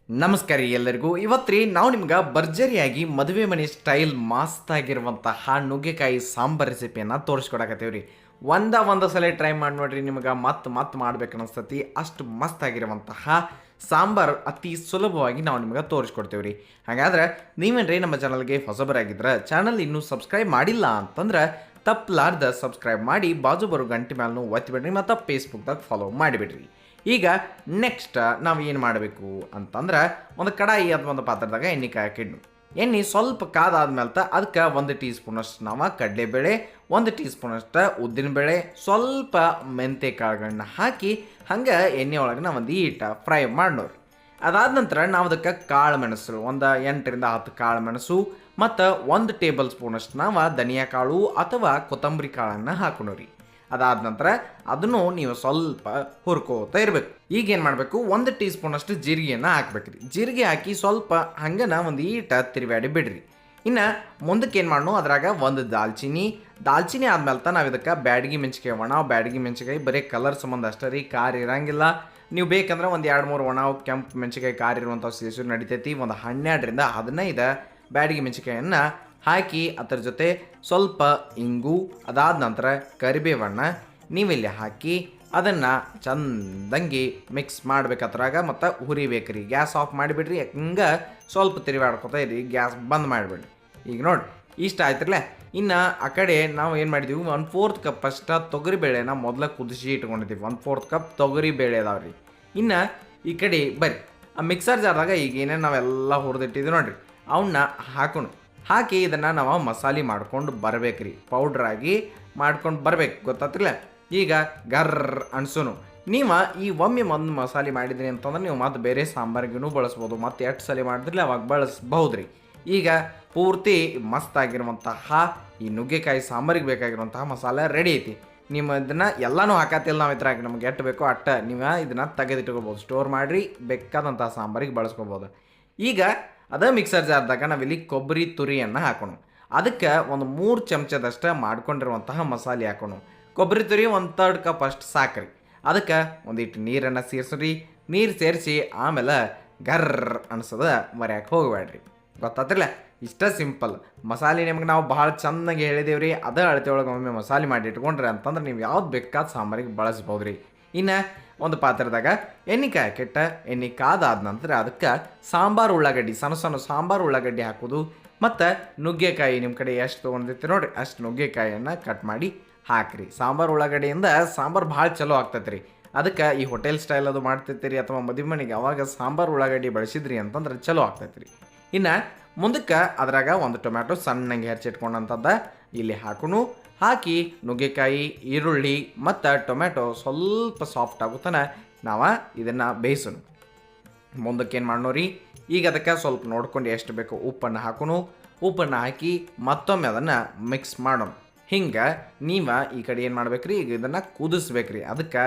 ನಮಸ್ಕಾರ ರೀ ಎಲ್ಲರಿಗೂ. ಇವತ್ತು ನಾವು ನಿಮ್ಗೆ ಭರ್ಜರಿಯಾಗಿ ಮದುವೆ ಮನೆ ಸ್ಟೈಲ್ ಮಸ್ತ್ ಆಗಿರುವಂತಹ ನುಗ್ಗೆಕಾಯಿ ಸಾಂಬಾರ್ ರೆಸಿಪಿಯನ್ನು ತೋರಿಸ್ಕೊಡಕತ್ತೀವಿ ರೀ. ಒಂದು ಸಲ ಟ್ರೈ ಮಾಡಿ ನೋಡ್ರಿ, ನಿಮ್ಗೆ ಮತ್ತೆ ಮಾಡ್ಬೇಕು ಅನಿಸ್ತತಿ. ಅಷ್ಟು ಮಸ್ತ್ ಆಗಿರುವಂತಹ ಸಾಂಬಾರ್ ಅತಿ ಸುಲಭವಾಗಿ ನಾವು ನಿಮ್ಗೆ ತೋರಿಸ್ಕೊಡ್ತೀವಿ ರೀ. ಹಾಗಾದ್ರೆ ನೀವೇನ್ರಿ ನಮ್ಮ ಚಾನಲ್ಗೆ ಹೊಸಬರಾಗಿದ್ರೆ ಚಾನಲ್ ಇನ್ನೂ ಸಬ್ಸ್ಕ್ರೈಬ್ ಮಾಡಿಲ್ಲ ಅಂತಂದ್ರೆ ತಪ್ಪಲಾರ್ದ ಸಬ್ಸ್ಕ್ರೈಬ್ ಮಾಡಿ, ಬಾಜು ಬರೋ ಗಂಟೆ ಮೇಲೂ ಒತ್ತಿಬಿಡ್ರಿ ಮತ್ತು ಫೇಸ್ಬುಕ್ದಾಗ ಫಾಲೋ ಮಾಡಿಬಿಡ್ರಿ. ಈಗ ನೆಕ್ಸ್ಟ್ ನಾವು ಏನು ಮಾಡಬೇಕು ಅಂತಂದ್ರೆ, ಒಂದು ಕಡಾಯಿ ಅಥವಾ ಒಂದು ಪಾತ್ರದಾಗ ಎಣ್ಣೆ ಕಾಯಕ್ಕಿಡ್ನು. ಎಣ್ಣೆ ಸ್ವಲ್ಪ ಕಾದಾದ್ಮೇಲೆ ಅದಕ್ಕೆ 1 ಟೀ ಸ್ಪೂನಷ್ಟು ನಾವು ಕಡಲೆಬೇಳೆ, 1 ಟೀ ಸ್ಪೂನಷ್ಟು ಉದ್ದಿನಬೇಳೆ, ಸ್ವಲ್ಪ ಮೆಂತೆ ಕಾಳುಗಳನ್ನ ಹಾಕಿ ಹಂಗೆ ಎಣ್ಣೆ ಒಳಗೆ ನಾವು ಒಂದು ಫ್ರೈ ಮಾಡೋರಿ. ಅದಾದ ನಂತರ ನಾವು ಅದಕ್ಕೆ ಕಾಳು ಮೆಣಸು, ಒಂದು 8ರಿಂದ 10 ಕಾಳು ಮೆಣಸು ಮತ್ತು 1 ಟೇಬಲ್ ಸ್ಪೂನಷ್ಟು ನಾವು ಧನಿಯಾ ಕಾಳು ಅಥವಾ ಕೊತ್ತಂಬರಿ ಕಾಳನ್ನು ಹಾಕೋಣರಿ. ಅದಾದ ನಂತರ ಅದನ್ನು ನೀವು ಸ್ವಲ್ಪ ಹುರ್ಕೋತಾ ಇರಬೇಕು. ಈಗ ಏನು ಮಾಡಬೇಕು, 1 ಟೀ ಸ್ಪೂನಷ್ಟು ಜೀರಿಗೆಯನ್ನು ಹಾಕ್ಬೇಕ್ರಿ. ಜೀರಿಗೆ ಹಾಕಿ ಸ್ವಲ್ಪ ಹಂಗನ ಒಂದು ತಿರುವಾಡಿ ಬಿಡ್ರಿ. ಇನ್ನು ಮುಂದಕ್ಕೆ ಏನು ಮಾಡೋಣ, ಅದ್ರಾಗ ಒಂದು ದಾಲ್ಚಿನಿ ಆದ್ಮೇಲೆ ನಾವು ಇದಕ್ಕೆ ಬ್ಯಾಡಗಿ ಮೆಣಸಿಕಾಯಿ, ಒಣ ಬ್ಯಾಡಗಿ ಮೆಣಸಿಕಾಯಿ ಬರೀ ಕಲರ್ ಸಂಬಂಧ ಅಷ್ಟೇ ರೀ, ಖಾರ ಇರಂಗಿಲ್ಲ. ನೀವು ಬೇಕಂದ್ರೆ ಒಂದು 2-3 ಒಣ ಕೆಂಪು ಮೆಣಸಿಕಾಯಿ ಖಾರ ಇರುವಂಥ ಸೇಸು ನಡಿತೈತಿ. ಒಂದು 12ರಿಂದ 15 ಬ್ಯಾಡಗಿ ಮೆಣಸಿಕಾಯನ್ನು ಹಾಕಿ ಅದ್ರ ಜೊತೆ ಸ್ವಲ್ಪ ಇಂಗು, ಅದಾದ ನಂತರ ಕರಿಬೇವಣ್ಣ ನೀವಿಲ್ಲಿ ಹಾಕಿ ಅದನ್ನು ಚಂದಂಗಿ ಮಿಕ್ಸ್ ಮಾಡ್ಬೇಕದ್ರಾಗ ಮತ್ತು ಹುರಿಬೇಕ್ರಿ. ಗ್ಯಾಸ್ ಆಫ್ ಮಾಡಿಬಿಡ್ರಿ, ಹಂಗೆ ಸ್ವಲ್ಪ ತಿರುವಾಡ್ಕೊತಾ ಇರಿ, ಗ್ಯಾಸ್ ಬಂದ್ ಮಾಡಿಬಿಡ್ರಿ. ಈಗ ನೋಡಿ ಇಷ್ಟ ಆಯ್ತಿರಲ್ಲ. ಇನ್ನು ಆ ಕಡೆ ನಾವು ಏನು ಮಾಡಿದ್ದೀವಿ, 1/4 ಕಪ್ ಅಷ್ಟು ತೊಗರಿಬೇಳೆನ ಮೊದಲ ಕುದಿಸಿ ಇಟ್ಕೊಂಡಿದ್ದೀವಿ. 1/4 ಕಪ್ ತೊಗರಿಬೇಳೆ ಅದಾವ್ರಿ. ಇನ್ನು ಈ ಕಡೆ ಬರ್ರಿ, ಆ ಮಿಕ್ಸರ್ ಜಾರ್ದಾಗ ಈಗ ಏನೇನು ನಾವೆಲ್ಲ ಹುರಿದಿಟ್ಟಿದ್ವಿ ನೋಡಿರಿ, ಅವನ್ನ ಹಾಕಿ ಇದನ್ನು ನಾವು ಮಸಾಲೆ ಮಾಡ್ಕೊಂಡು ಬರ್ಬೇಕ್ರಿ. ಪೌಡ್ರಾಗಿ ಮಾಡ್ಕೊಂಡು ಬರ್ಬೇಕು, ಗೊತ್ತಾತಿಲ್ಲ. ಈಗ ಗರ್ರ ಅನ್ಸೋನು ನೀವು ಈ ಒಮ್ಮೆ ಒಂದು ಮಸಾಲೆ ಮಾಡಿದ್ರಿ ಅಂತಂದ್ರೆ ನೀವು ಮತ್ತೆ ಬೇರೆ ಸಾಂಬಾರಿಗೂ ಬಳಸ್ಬೋದು, ಮತ್ತು ಎಷ್ಟು ಸಲ ಮಾಡಿದ್ರಿ ಅವಾಗ ಬಳಸ್ಬಹುದ್ರಿ. ಈಗ ಪೂರ್ತಿ ಮಸ್ತ್ ಆಗಿರುವಂತಹ ಈ ನುಗ್ಗೆಕಾಯಿ ಸಾಂಬಾರಿಗೆ ಬೇಕಾಗಿರುವಂತಹ ಮಸಾಲೆ ರೆಡಿ ಐತಿ. ನೀವು ಇದನ್ನು ಎಲ್ಲನೂ ಹಾಕತ್ತಿಲ್ಲ, ನಾವು ಇದ್ರಾಗ ನಮ್ಗೆ ಎಷ್ಟು ಬೇಕೋ ಅಟ್ಟ ನೀವು ಇದನ್ನು ತೆಗೆದಿಟ್ಕೋಬೋದು, ಸ್ಟೋರ್ ಮಾಡಿರಿ, ಬೇಕಾದಂತಹ ಸಾಂಬಾರಿಗೆ ಬಳಸ್ಕೋಬೋದು. ಈಗ ಅದೇ ಮಿಕ್ಸರ್ ಜಾರ್ದಾಗ ನಾವಿಲ್ಲಿ ಕೊಬ್ಬರಿ ತುರಿಯನ್ನು ಹಾಕೋಣ. ಅದಕ್ಕೆ ಒಂದು 3 ಚಮಚದಷ್ಟು ಮಾಡ್ಕೊಂಡಿರುವಂತಹ ಮಸಾಲೆ ಹಾಕೋಣ. ಕೊಬ್ಬರಿ ತುರಿ 1/3 ಕಪ್ ಅಷ್ಟು ಸಾಕ್ರಿ. ಅದಕ್ಕೆ ಒಂದಿಟ್ಟು ನೀರನ್ನು ಸೇರಿಸ್ರಿ. ನೀರು ಸೇರಿಸಿ ಆಮೇಲೆ ಗರ್ರ ಅನ್ಸೋದ ಮರ್ಯಾಕೆ ಹೋಗಬೇಡ್ರಿ, ಗೊತ್ತಾತಿಲ್ಲ. ಇಷ್ಟ ಸಿಂಪಲ್ ಮಸಾಲೆ ನಿಮ್ಗೆ ನಾವು ಭಾಳ ಚೆನ್ನಾಗಿ ಹೇಳಿದೇವ್ರಿ. ಅದೇ ಅಳತೆ ಒಳಗೆ ಒಮ್ಮೆ ಮಸಾಲೆ ಮಾಡಿ ಇಟ್ಕೊಂಡ್ರಿ ಅಂತಂದ್ರೆ ನೀವು ಯಾವ್ದು ಬೇಕಾದ ಸಾಂಬಾರಿಗೆ ಬಳಸ್ಬೋದು ರೀ. ಇನ್ನು ಒಂದು ಪಾತ್ರದಾಗ ಎಣ್ಣೆ ಕಾಯಕ್ಕಿಟ್ಟ, ಎಣ್ಣೆ ಕಾದಾದ ನಂತರ ಅದಕ್ಕೆ ಸಾಂಬಾರು ಉಳ್ಳಾಗಡ್ಡಿ, ಸಣ್ಣ ಸಾಂಬಾರು ಉಳ್ಳಾಗಡ್ಡಿ ಹಾಕೋದು, ಮತ್ತು ನುಗ್ಗೆಕಾಯಿ ನಿಮ್ಮ ಕಡೆ ಎಷ್ಟು ತೊಗೊಂಡಿರ್ತೀರಿ ನೋಡಿರಿ ಅಷ್ಟು ನುಗ್ಗೆಕಾಯಿಯನ್ನು ಕಟ್ ಮಾಡಿ ಹಾಕಿರಿ. ಸಾಂಬಾರು ಉಳ್ಳಾಗಡ್ಡಿಯಿಂದ ಸಾಂಬಾರು ಭಾಳ ಚಲೋ ಆಗ್ತೈತೆ ರೀ. ಅದಕ್ಕೆ ಈ ಹೋಟೆಲ್ ಸ್ಟೈಲ್ ಅದು ಮಾಡ್ತಿರ್ತೀರಿ ಅಥವಾ ಮದುವೆ ಮನೆಗೆ ಅವಾಗ ಸಾಂಬಾರು ಉಳ್ಳಾಗಡ್ಡಿ ಬಳಸಿದ್ರಿ ಅಂತಂದ್ರೆ ಚಲೋ ಆಗ್ತೈತೆ ರೀ. ಇನ್ನು ಮುಂದಕ್ಕೆ ಅದ್ರಾಗ ಒಂದು ಟೊಮ್ಯಾಟೊ ಸಣ್ಣಗೆ ಹೆಚ್ಚಿಟ್ಕೊಂಡಂಥದ್ದು ಇಲ್ಲಿ ಹಾಕಿ ನುಗ್ಗೆಕಾಯಿ, ಈರುಳ್ಳಿ ಮತ್ತು ಟೊಮ್ಯಾಟೊ ಸ್ವಲ್ಪ ಸಾಫ್ಟ್ ಆಗುತ್ತಾನೆ ನಾವು ಇದನ್ನು ಬೇಯಿಸೋಣ. ಮುಂದಕ್ಕೆ ಏನು ಮಾಡೋರಿ, ಈಗ ಅದಕ್ಕೆ ಸ್ವಲ್ಪ ನೋಡ್ಕೊಂಡು ಎಷ್ಟು ಬೇಕೋ ಉಪ್ಪನ್ನು ಹಾಕಿ ಮತ್ತೊಮ್ಮೆ ಅದನ್ನು ಮಿಕ್ಸ್ ಮಾಡೋಣ. ಹಿಂಗೆ ನೀವು ಈ ಕಡೆ ಏನು ಮಾಡ್ಬೇಕ್ರಿ, ಈಗ ಇದನ್ನು ಕುದಿಸ್ಬೇಕ್ರಿ. ಅದಕ್ಕೆ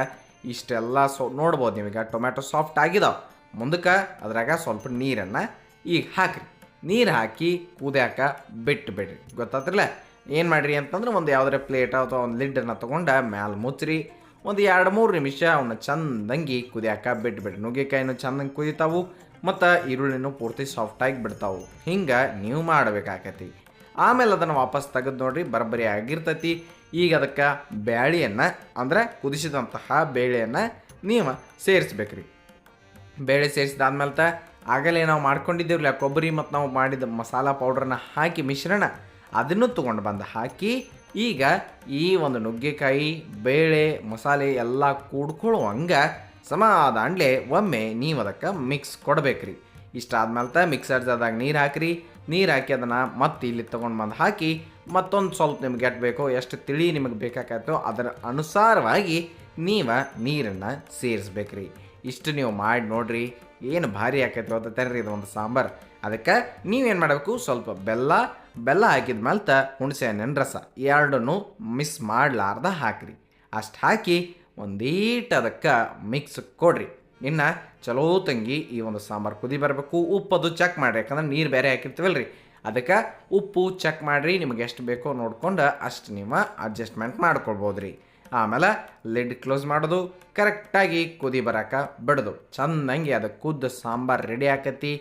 ಇಷ್ಟೆಲ್ಲ ನೋಡ್ಬೋದು ನೀವೀಗ ಟೊಮ್ಯಾಟೊ ಸಾಫ್ಟ್ ಆಗಿದಾವೆ. ಮುಂದಕ್ಕೆ ಅದ್ರಾಗ ಸ್ವಲ್ಪ ನೀರನ್ನು ಈಗ ಹಾಕಿರಿ. ನೀರು ಹಾಕಿ ಕುದಿಯಾಕ ಬಿಟ್ಟು ಬಿಡ್ರಿ, ಗೊತ್ತಾತಿರಲ್ಲ. ಏನು ಮಾಡಿರಿ ಅಂತಂದ್ರೆ ಒಂದು ಯಾವುದೇ ಪ್ಲೇಟ್ ಅಥವಾ ಒಂದು ಲಿಡ್ಡನ್ನು ತೊಗೊಂಡು ಮ್ಯಾಲೆ ಮುಚ್ಚ್ರಿ. ಒಂದು 2-3 ನಿಮಿಷ ಅವನ್ನ ಚಂದಂಗಿ ಕುದಿಯಾಕ ಬಿಟ್ಬಿಡ್ರಿ. ನುಗ್ಗೆಕಾಯಿನೂ ಚಂದಂಗೆ ಕುದಿತಾವು ಮತ್ತು ಈರುಳ್ಳಿನೂ ಪೂರ್ತಿ ಸಾಫ್ಟಾಗಿ ಬಿಡ್ತಾವು. ಹಿಂಗೆ ನೀವು ಮಾಡಬೇಕಾಕತಿ. ಆಮೇಲೆ ಅದನ್ನು ವಾಪಸ್ ತೆಗೆದು ನೋಡ್ರಿ, ಬರಬರಿ ಆಗಿರ್ತೈತಿ. ಈಗ ಅದಕ್ಕೆ ಬೇಳೆಯನ್ನು ಅಂದರೆ ಕುದಿಸಿದಂತಹ ಬೇಳೆಯನ್ನು ನೀವು ಸೇರಿಸ್ಬೇಕ್ರಿ. ಬೇಳೆ ಸೇರಿಸಿದಾದ್ಮೇಲೆ ಆಗಲೇ ನಾವು ಮಾಡ್ಕೊಂಡಿದ್ದೇವಲ್ಲ ಕೊಬ್ಬರಿ ಮತ್ತು ನಾವು ಮಾಡಿದ ಮಸಾಲ ಪೌಡ್ರನ್ನ ಹಾಕಿ ಮಿಶ್ರಣ ಅದನ್ನು ತೊಗೊಂಡು ಬಂದು ಹಾಕಿ ಈಗ ಈ ಒಂದು ನುಗ್ಗೆಕಾಯಿ ಬೇಳೆ ಮಸಾಲೆ ಎಲ್ಲ ಕೂಡ್ಕೊಳ್ಳುವಂಗೆ ಸಮಾಧಾನ್ಲೆ ಒಮ್ಮೆ ನೀವು ಅದಕ್ಕೆ ಮಿಕ್ಸ್ ಕೊಡಬೇಕ್ರಿ. ಇಷ್ಟ ಆದ್ಮೇಲೆ ಮಿಕ್ಸರ್ ಜಾರ್ದಾಗ ನೀರು ಹಾಕಿ ಅದನ್ನು ಮತ್ತೆ ಇಲ್ಲಿ ತೊಗೊಂಡು ಬಂದು ಹಾಕಿ ಮತ್ತೊಂದು ಸ್ವಲ್ಪ ನಿಮ್ಗೆ ಎಷ್ಟು ಬೇಕೋ, ಎಷ್ಟು ತಿಳಿ ನಿಮಗೆ ಬೇಕಾಗತ್ತೋ ಅದರ ಅನುಸಾರವಾಗಿ ನೀವು ನೀರನ್ನು ಸೇರಿಸ್ಬೇಕ್ರಿ. ಇಷ್ಟು ನೀವು ಮಾಡಿ ನೋಡ್ರಿ, ಏನು ಭಾರಿ ಆಕೈತಿ ಗೊತ್ತೇನ್ರಿ ಇದು ಒಂದು ಸಾಂಬಾರು. ಅದಕ್ಕೆ ನೀವೇನು ಮಾಡಬೇಕು, ಸ್ವಲ್ಪ ಬೆಲ್ಲ ಹಾಕಿದ್ಮೇಲೆ ಹುಣಸೆ ಹಣ್ಣಿನ ರಸ ಎರಡನ್ನೂ ಮಿಸ್ ಮಾಡಲಾರ್ದ ಹಾಕಿರಿ. ಅಷ್ಟು ಹಾಕಿ ಒಂದೀಟ್ ಅದಕ್ಕೆ ಮಿಕ್ಸ್ ಕೊಡ್ರಿ. ಇನ್ನು ಚಲೋ ತಂಗಿ ಈ ಒಂದು ಸಾಂಬಾರು ಕುದಿ ಬರಬೇಕು. ಉಪ್ಪದು ಚೆಕ್ ಮಾಡಿರಿ, ಯಾಕಂದ್ರೆ ನೀರು ಬೇರೆ ಹಾಕಿರ್ತೀವಲ್ರಿ. ಅದಕ್ಕೆ ಉಪ್ಪು ಚೆಕ್ ಮಾಡಿರಿ, ನಿಮಗೆ ಎಷ್ಟು ಬೇಕೋ ನೋಡ್ಕೊಂಡು ಅಷ್ಟು ನೀವು ಅಡ್ಜಸ್ಟ್ಮೆಂಟ್ ಮಾಡ್ಕೊಳ್ಬೋದು ರೀ. ಆಮೇಲೆ ಲಿಡ್ ಕ್ಲೋಸ್ ಮಾಡೋದು, ಕರೆಕ್ಟಾಗಿ ಕುದಿ ಬರಾಕ ಬಿಡೋದು. ಚೆನ್ನಾಗಿ ಅದು ಕುದ್ದು ಸಾಂಬಾರು ರೆಡಿ ಆಕತಿ,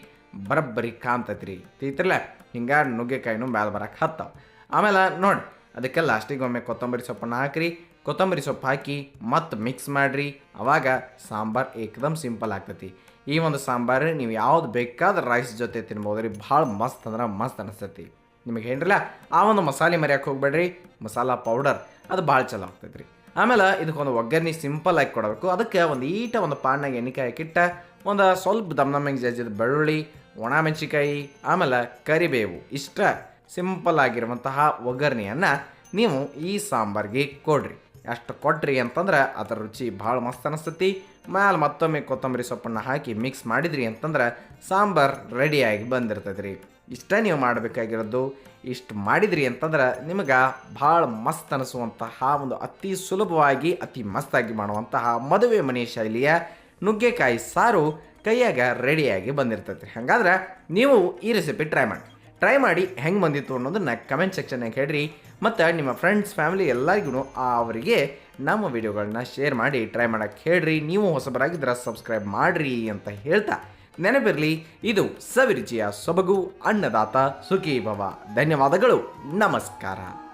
ಬರಬ್ಬರಿ ಕಾಣ್ತೈತಿ ರೀ. ತಿತ್ರಲ್ಲ ಹಿಂಗೆ ನುಗ್ಗೆಕಾಯಿನೂ ಮ್ಯಾಲೆ ಬರಕ್ಕೆ ಹತ್ತಾವ. ಆಮೇಲೆ ನೋಡಿ ಅದಕ್ಕೆ ಲಾಸ್ಟಿಗೆ ಒಮ್ಮೆ ಕೊತ್ತಂಬರಿ ಸೊಪ್ಪನ್ನು ಹಾಕಿರಿ. ಕೊತ್ತಂಬರಿ ಸೊಪ್ಪು ಹಾಕಿ ಮತ್ತು ಮಿಕ್ಸ್ ಮಾಡಿರಿ. ಆವಾಗ ಸಾಂಬಾರು ಏಕದಮ್ ಸಿಂಪಲ್ ಆಗ್ತೈತಿ. ಈ ಒಂದು ಸಾಂಬಾರು ನೀವು ಯಾವ್ದು ಬೇಕಾದ್ರೆ ರೈಸ್ ಜೊತೆ ತಿನ್ಬೋದು ರೀ. ಭಾಳ ಮಸ್ತ್ ಅಂದ್ರೆ ಮಸ್ತ್ ಅನಿಸ್ತೈತಿ. ನಿಮಗೆ ಹೇಳಿರಲ್ಲ ಆ ಒಂದು ಮಸಾಲೆ ಮರ್ಯಾಕೆ ಹೋಗ್ಬೇಡ್ರಿ, ಮಸಾಲ ಪೌಡರ್ ಅದು ಭಾಳ ಚಲೋ ಆಗ್ತೈತಿ ರೀ. ಆಮೇಲೆ ಇದಕ್ಕೊಂದು ಒಗ್ಗರಣೆ ಸಿಂಪಲ್ ಆಗಿ ಕೊಡಬೇಕು. ಅದಕ್ಕೆ ಒಂದು ಪಾನ್ನಾಗ ಎಣ್ಣೆಕಾಯಿ ಹಾಕಿಟ್ಟ ಒಂದು ಸ್ವಲ್ಪ ದಮ್ನಮ್ಮಿಗೆ ಜಜ್ಜಿದ ಬೆಳ್ಳುಳ್ಳಿ, ಒಣ ಮೆಣಸಿಕಾಯಿ, ಆಮೇಲೆ ಕರಿಬೇವು, ಇಷ್ಟ ಸಿಂಪಲ್ ಆಗಿರುವಂತಹ ಒಗ್ಗರಣೆಯನ್ನು ನೀವು ಈ ಸಾಂಬಾರಿಗೆ ಕೊಡ್ರಿ. ಅಷ್ಟು ಕೊಟ್ರಿ ಅಂತಂದ್ರೆ ಅದರ ರುಚಿ ಭಾಳ ಮಸ್ತ್ ಅನಿಸ್ತೈತಿ. ಮ್ಯಾಲೆ ಮತ್ತೊಮ್ಮೆ ಕೊತ್ತಂಬರಿ ಸೊಪ್ಪನ್ನು ಹಾಕಿ ಮಿಕ್ಸ್ ಮಾಡಿದ್ರಿ ಅಂತಂದ್ರೆ ಸಾಂಬಾರು ರೆಡಿಯಾಗಿ ಬಂದಿರ್ತೈತೆ ರೀ. ಇಷ್ಟ ನೀವು ಮಾಡಬೇಕಾಗಿರೋದು. ಇಷ್ಟು ಮಾಡಿದ್ರಿ ಅಂತಂದ್ರೆ ನಿಮಗೆ ಭಾಳ ಮಸ್ತ್ ಅನಿಸುವಂತಹ ಒಂದು ಅತಿ ಸುಲಭವಾಗಿ ಅತಿ ಮಸ್ತಾಗಿ ಮಾಡುವಂತಹ ಮದುವೆ ಮನೆ ಶೈಲಿಯ ನುಗ್ಗೆಕಾಯಿ ಸಾರು ಕೈಯಾಗ ರೆಡಿಯಾಗಿ ಬಂದಿರ್ತೈತೆ. ಹಾಗಾದ್ರೆ ನೀವು ಈ ರೆಸಿಪಿ ಟ್ರೈ ಮಾಡಿ ಹೆಂಗೆ ಬಂದಿತ್ತು ಅನ್ನೋದನ್ನು ಕಮೆಂಟ್ ಸೆಕ್ಷನ್ನಾಗ ಹೇಳ್ರಿ. ಮತ್ತು ನಿಮ್ಮ ಫ್ರೆಂಡ್ಸ್ ಫ್ಯಾಮಿಲಿ ಎಲ್ಲರಿಗೂ ಅವರಿಗೆ ನಮ್ಮ ವಿಡಿಯೋಗಳನ್ನ ಶೇರ್ ಮಾಡಿ ಟ್ರೈ ಮಾಡೋಕ್ಕೆ ಹೇಳ್ರಿ. ನೀವು ಹೊಸಬರಾಗಿದ್ದರೆ ಸಬ್ಸ್ಕ್ರೈಬ್ ಮಾಡಿರಿ ಅಂತ ಹೇಳ್ತಾ ನೆನಪಿರಲಿ, ಇದು ಸವಿರುಚಿಯ ಸೊಬಗು ಅನ್ನದಾತ ಸುಖೀ ಭವ. ಧನ್ಯವಾದಗಳು, ನಮಸ್ಕಾರ.